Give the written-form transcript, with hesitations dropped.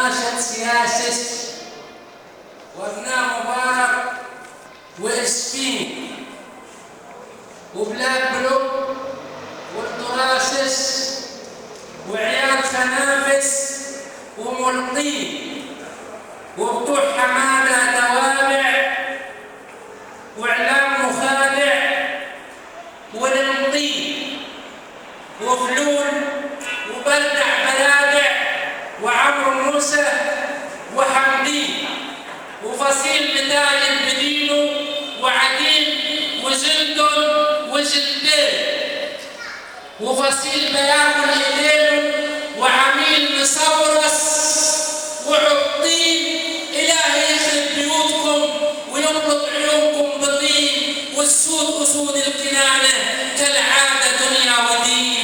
وناشط سياسي وابناء مبارك واسبين وبلاد بلوك والطراسس وعيال خنافس وملقين وبتوع حماده توابع واعلام مخادع والمطين وفلول وبلدع بلادع وعمرو موسى وحمدين وفصيل بدايل بدينه وعديل وزندن وزندين وفصيل بياكل ايدينه وعميل مصورس وعطين. إلهي يخرب بيوتكم ويملط عيونكم بطين والسود أسود الكنانة كالعادة دنيا ودين.